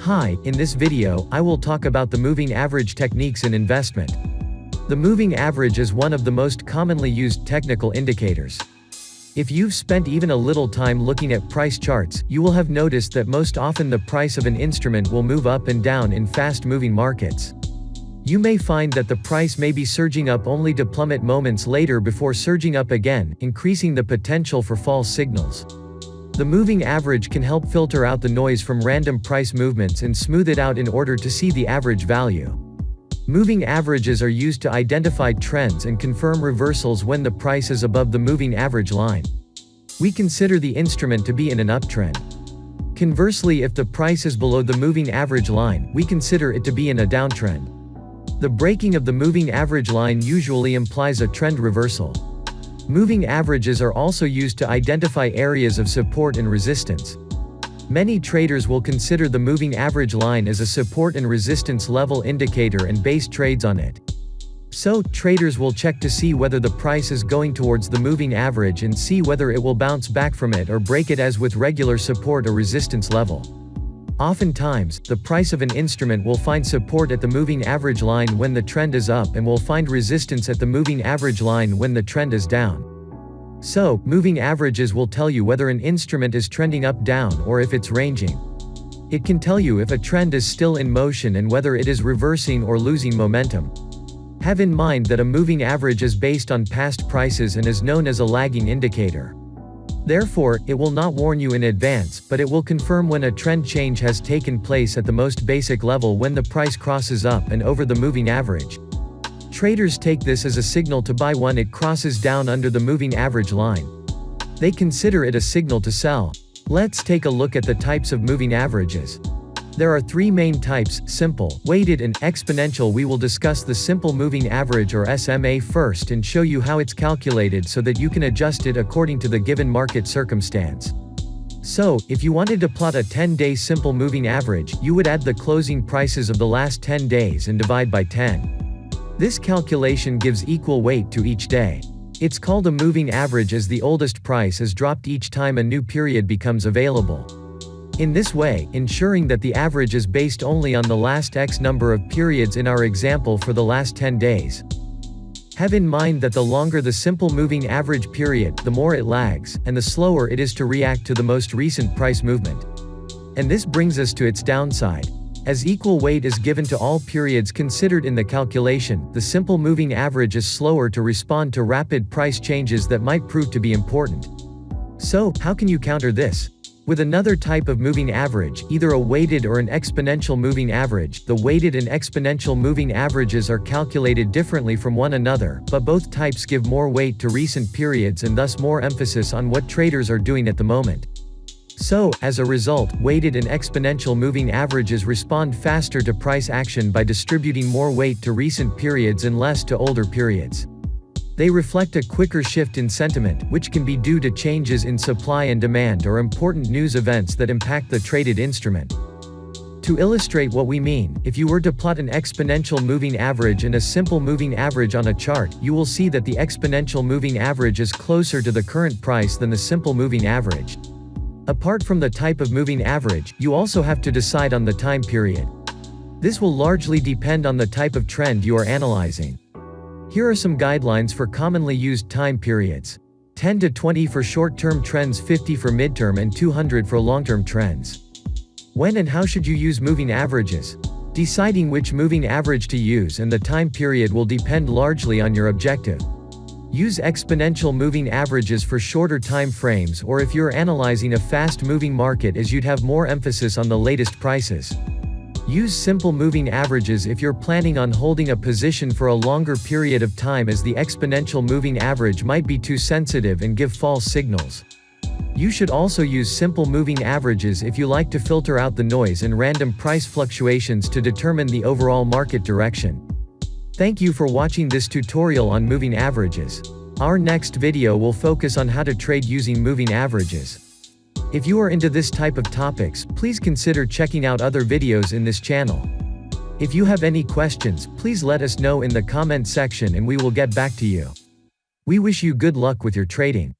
Hi, in this video, I will talk about the moving average techniques in investment. The moving average is one of the most commonly used technical indicators. If you've spent even a little time looking at price charts, you will have noticed that most often the price of an instrument will move up and down in fast-moving markets. You may find that the price may be surging up only to plummet moments later before surging up again, increasing the potential for false signals. The moving average can help filter out the noise from random price movements and smooth it out in order to see the average value. Moving averages are used to identify trends and confirm reversals when the price is above the moving average line. We consider the instrument to be in an uptrend. Conversely, if the price is below the moving average line, we consider it to be in a downtrend. The breaking of the moving average line usually implies a trend reversal. Moving averages are also used to identify areas of support and resistance. Many traders will consider the moving average line as a support and resistance level indicator and base trades on it. So, traders will check to see whether the price is going towards the moving average and see whether it will bounce back from it or break it as with regular support or resistance level. Oftentimes, the price of an instrument will find support at the moving average line when the trend is up and will find resistance at the moving average line when the trend is down. So, moving averages will tell you whether an instrument is trending up, down, or if it's ranging. It can tell you if a trend is still in motion and whether it is reversing or losing momentum. Have in mind that a moving average is based on past prices and is known as a lagging indicator. Therefore, it will not warn you in advance, but it will confirm when a trend change has taken place at the most basic level when the price crosses up and over the moving average. Traders take this as a signal to buy when it crosses down under the moving average line. They consider it a signal to sell. Let's take a look at the types of moving averages. There are three main types: simple, weighted and exponential. We will discuss the simple moving average or SMA first and show you how it's calculated so that you can adjust it according to the given market circumstance. So, if you wanted to plot a 10-day simple moving average, you would add the closing prices of the last 10 days and divide by 10. This calculation gives equal weight to each day. It's called a moving average as the oldest price is dropped each time a new period becomes available. In this way, ensuring that the average is based only on the last X number of periods in our example for the last 10 days. Have in mind that the longer the simple moving average period, the more it lags, and the slower it is to react to the most recent price movement. And this brings us to its downside. As equal weight is given to all periods considered in the calculation, the simple moving average is slower to respond to rapid price changes that might prove to be important. So, how can you counter this? With another type of moving average, either a weighted or an exponential moving average. The weighted and exponential moving averages are calculated differently from one another, but both types give more weight to recent periods and thus more emphasis on what traders are doing at the moment. So, as a result, weighted and exponential moving averages respond faster to price action by distributing more weight to recent periods and less to older periods. They reflect a quicker shift in sentiment, which can be due to changes in supply and demand or important news events that impact the traded instrument. To illustrate what we mean, if you were to plot an exponential moving average and a simple moving average on a chart, you will see that the exponential moving average is closer to the current price than the simple moving average. Apart from the type of moving average, you also have to decide on the time period. This will largely depend on the type of trend you are analyzing. Here are some guidelines for commonly used time periods. 10 to 20 for short-term trends, 50 for midterm and 200 for long-term trends. When and how should you use moving averages? Deciding which moving average to use and the time period will depend largely on your objective. Use exponential moving averages for shorter time frames, or if you're analyzing a fast-moving market, as you'd have more emphasis on the latest prices. Use simple moving averages if you're planning on holding a position for a longer period of time, as the exponential moving average might be too sensitive and give false signals. You should also use simple moving averages if you like to filter out the noise and random price fluctuations to determine the overall market direction. Thank you for watching this tutorial on moving averages. Our next video will focus on how to trade using moving averages. If you are into this type of topics, please consider checking out other videos in this channel. If you have any questions, please let us know in the comment section and we will get back to you. We wish you good luck with your trading.